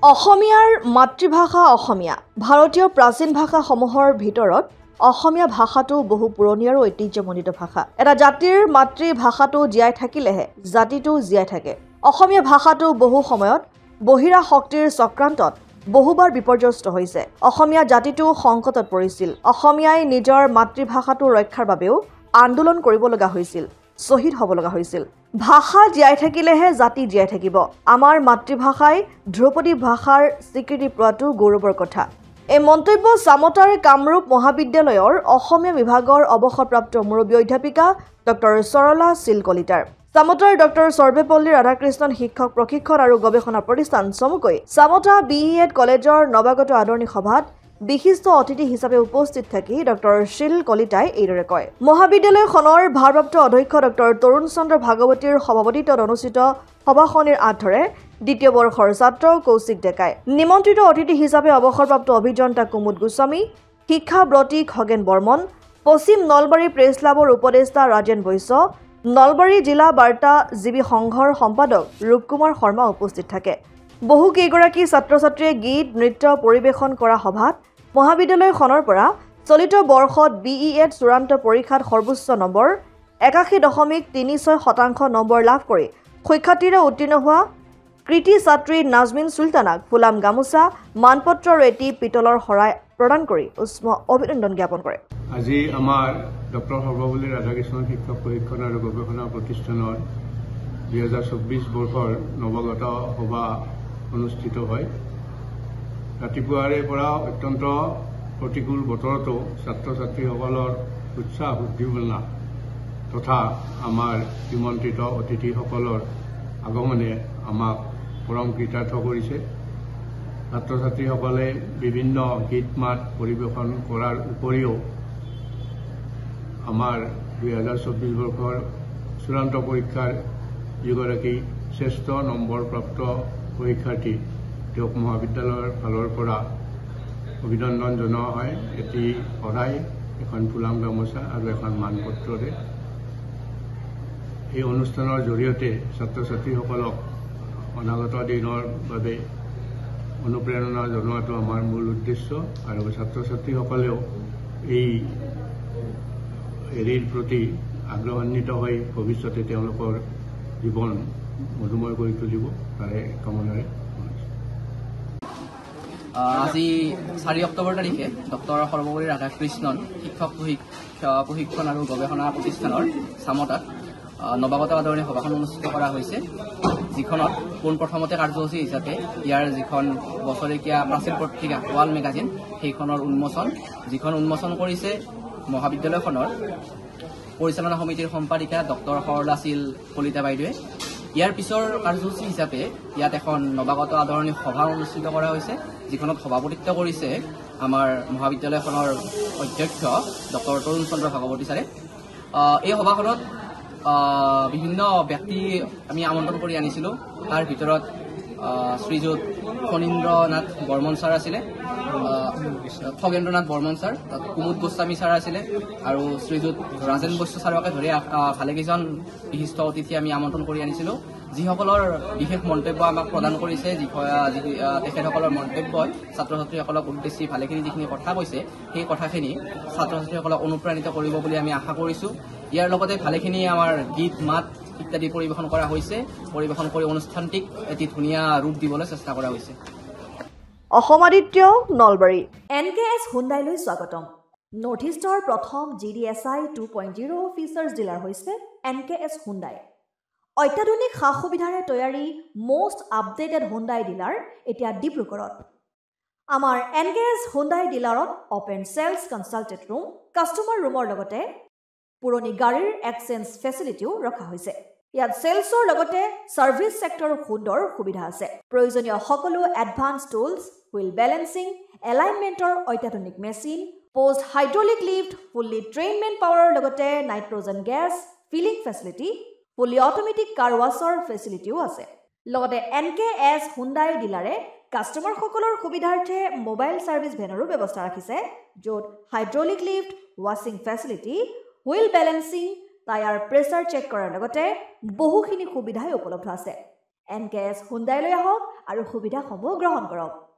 অসমীয়াৰ মাতৃভাষা অসমীয়া ভাৰতীয় প্ৰাচীন ভাষাসমূহৰ ভিতৰত অসমীয়া ভাষাটো বহু পুৰণি আৰু ঐতিহ্যমণ্ডিত ভাষা। এটা জাতিৰ মাতৃভাষাটো জীয়াই থাকিলেহে জাতিটো জীয়াই থাকে। অসমীয়া ভাষাটো বহু সময়ত বহিৰা শক্তিৰ চক্ৰান্তত বহুবাৰ বিপৰ্যস্ত হৈছে। অসমীয়া জাতিটো সংকটত পৰিছিল। অসমীয়াই নিজৰ মাতৃভাষাটো ৰক্ষাৰ বাবেও আন্দোলন কৰিব লগা হৈছিল, শ্বহীদ হ'ব লগা হৈছিল। ভাষা জীয়াই থাকিলেহে জাতি জীয়াই থাকিব। আমাৰ মাতৃভাষাই ধ্ৰুপদী ভাষাৰ স্বীকৃতি পোৱাটো গৌৰৱৰ কথা। এই মন্তব্য চামতাৰ কামৰূপ মহাবিদ্যালয়ৰ অসমীয়া বিভাগৰ অৱসৰপ্ৰাপ্ত মুৰব্বী অধ্যাপিকা ডক্টৰ সৰলা শীল কলিতাৰ। চামতাৰ ডক্টৰ সৰ্বেপল্লী ৰাধাকৃষ্ণন শিক্ষক প্ৰশিক্ষণ আৰু গৱেষণা প্ৰতিষ্ঠান চমুকৈ চামতা BEd কলেজৰ নৱাগত আদৰণি সভাত বিশিষ্ট অতিথি হিচাপে উপস্থিত থাকি ডক্টৰ শীল কলিতাই এইদৰে কয়। মহাবিদ্যালয়খনৰ ভাৰপ্ৰাপ্ত অধ্যক্ষ ডক্টৰ তৰুণ চন্দ্ৰ ভাগৱতীৰ সভাপতিত্বত অনুষ্ঠিত সভাখনিৰ আঁতৰে দ্বিতীয় বৰ্ষৰ ছাত্ৰ কৌশিক ডেকাই, নিমন্ত্ৰিত অতিথি হিচাপে অৱসৰপ্ৰাপ্ত অভিযন্তা কুমুদ গোস্বামী, শিক্ষাব্ৰতী খগেন বৰ্মন, পশ্চিম নলবাৰী প্ৰেছ ক্লাবৰ উপদেষ্টা ৰাজেন বৈশ্য, নলবাৰী জিলা বাৰ্তা জীৱী সংঘৰ সম্পাদক ৰূপকুমাৰ শৰ্মা উপস্থিত থাকে। বহু কেইগৰাকী ছাত্ৰ ছাত্ৰীয়ে গীত নৃত্য পৰিৱেশন কৰা সভাত মহাবিদ্যালয়খনৰ পৰা চলিত বৰ্ষত BEd চূড়ান্ত পৰীক্ষাত সৰ্বোচ্চ নম্বৰ 81.36% নম্বৰ লাভ কৰি সুখ্যাতিৰে উত্তীৰ্ণ হোৱা কৃতি ছাত্ৰী নাজমিন চুলতানাক ফুলাম গামোচা, মানপত্ৰ আৰু এটি পিতলৰ শৰাই প্ৰদান কৰি উষ্ম অভিনন্দন জ্ঞাপন কৰে। আজি আমাৰ ডক্টৰ সৰ্বপল্লী ৰাধাকৃষ্ণন শিক্ষক প্ৰশিক্ষণ আৰু গৱেষণা প্ৰতিষ্ঠানৰ 2024 বৰ্ষৰ নৱাগত সভা অনুষ্ঠিত হয়। ৰাতিপুৱাৰে পৰা অত্যন্ত প্ৰতিকূল বতৰতো ছাত্ৰ ছাত্ৰীসকলৰ উৎসাহ উদ্দীপনা তথা আমাৰ নিমন্ত্ৰিত অতিথিসকলৰ আগমনে আমাক পৰম কৃতাৰ্থ কৰিছে। ছাত্ৰ ছাত্ৰীসকলে বিভিন্ন গীত মাত পৰিৱেশন কৰাৰ উপৰিও আমাৰ 2024 বৰ্ষৰ চূড়ান্ত পৰীক্ষাৰ যিগৰাকী শ্ৰেষ্ঠ নম্বৰপ্ৰাপ্ত পৰীক্ষাৰ্থী তেওঁক মহাবিদ্যালয়ৰ ফালৰ পৰা অভিনন্দন জনোৱা হয়। এটি শৰাই, এখন ফুলাম গামোচা আৰু এখন মানপত্ৰৰে। এই অনুষ্ঠানৰ জৰিয়তে ছাত্ৰ ছাত্ৰীসকলক অনাগত দিনৰ বাবে অনুপ্ৰেৰণা জনোৱাটো আমাৰ মূল উদ্দেশ্য আৰু ছাত্ৰ ছাত্ৰীসকলেও এই হেৰিৰ প্ৰতি আগ্ৰহান্বিত হৈ ভৱিষ্যতে তেওঁলোকৰ জীৱন মধুময় কৰি তুলিব তাৰে কামনাৰে। আজি 4 অক্টোবৰ তাৰিখে ডক্টৰ সৰ্বপল্লী ৰাধাকৃষ্ণন শিক্ষক প্ৰশিক্ষণ আৰু গৱেষণা প্ৰতিষ্ঠানৰ চামতাত নৱাগত আদৰণি সভাখন অনুষ্ঠিত কৰা হৈছে, যিখনত পোনপ্ৰথমতে কাৰ্যসূচী হিচাপে ইয়াৰ যিখন বছৰেকীয়া প্ৰাচীন পত্ৰিকা ৱাল মেগাজিন সেইখনৰ উন্মোচন, যিখন উন্মোচন কৰিছে মহাবিদ্যালয়খনৰ পৰিচালনা সমিতিৰ সম্পাদিকা ডক্টৰ সৰলা শীল কলিতা বাইদেৱে। ইয়াৰ পিছৰ কাৰ্যসূচী হিচাপে ইয়াত এখন নৱাগত আদৰণি সভা অনুষ্ঠিত কৰা হৈছে, যিখনত সভাপতিত্ব কৰিছে আমাৰ মহাবিদ্যালয়খনৰ অধ্যক্ষ ডক্টৰ তৰুণ চন্দ্ৰ ভাগৱতী ছাৰে। এই সভাখনত বিভিন্ন ব্যক্তি আমি আমন্ত্ৰণ কৰি আনিছিলোঁ। তাৰ ভিতৰত শ্ৰীযুত ফণীন্দ্ৰনাথ বৰ্মন ছাৰ আছিলে, খগেন্দ্ৰনাথ বৰ্মন ছাৰ, তাত কুমুদ গোস্বামী ছাৰ আছিলে আৰু শ্ৰীযুত ৰাজেন বৈশ্য ছাৰকে ধৰি ভালেকেইজন বিশিষ্ট অতিথি আমি আমন্ত্ৰণ কৰি আনিছিলোঁ, যিসকলৰ বিশেষ মন্তব্য আমাক প্ৰদান কৰিছে। তেখেতসকলৰ মন্তব্যই ছাত্ৰ ছাত্ৰীসকলক উদ্দেশ্যি ভালেখিনি যিখিনি কথা কৈছে সেই কথাখিনি ছাত্ৰ ছাত্ৰীসকলক অনুপ্ৰাণিত কৰিব বুলি আমি আশা কৰিছোঁ। ইয়াৰ লগতে ভালেখিনি আমাৰ গীত মাত ইত্যাদি পৰিৱেশন কৰা হৈছে। পৰিৱেশন কৰি অনুষ্ঠানটিক এটি ধুনীয়া ৰূপ দিবলৈ চেষ্টা কৰা হৈছে। অসমাদিত্য নলবাৰী। NKS হুণ্ডাইলৈ স্বাগতম। নৰ্থ ইষ্টৰ প্ৰথম GDSI 2.0 ফিচাৰ্ছ ডিলাৰ হৈছে NKS হুণ্ডাই। অত্যাধুনিক সা সুবিধাৰে তৈয়াৰী মষ্ট আপডেটেড হুণ্ডাই ডিলাৰ এতিয়া ডিব্ৰুগড়ত। আমাৰ NKS হুণ্ডাই ডিলাৰত open sales consulted room, customer ৰুমৰ লগতে পুৰণি গাড়ীৰ এক্সচেঞ্জ ফেচিলিটিও ৰখা হৈছে। ইয়াত চেলছৰ লগতে ছাৰ্ভিচ ছেক্টৰৰ সুন্দৰ সুবিধা আছে। প্ৰয়োজনীয় সকলো এডভান্স টুলছ, হুইল বেলেন্সিং, এলাইনমেণ্টৰ অত্যাধুনিক machine, post hydraulic lift, fully ট্ৰেইনমেণ্ট পাৱাৰৰ লগতে nitrogen gas filling facility, fully automatic car ৱাছৰ ফেচিলিটিও আছে। লগতে NKS হুণ্ডাই ডিলাৰে কাষ্টমাৰসকলৰ সুবিধাৰ্থে মোবাইল ছাৰ্ভিচ ভেনৰো ব্যৱস্থা ৰাখিছে, য'ত হাইড্ৰলিক লিফ্ট, ৱাশ্বিং facility, wheel balancing, tyre pressure check কৰাৰ লগতে বহুখিনি সুবিধাই উপলব্ধ আছে। NKS হুণ্ডাইলৈ আহক আৰু সুবিধাসমূহ গ্ৰহণ কৰক।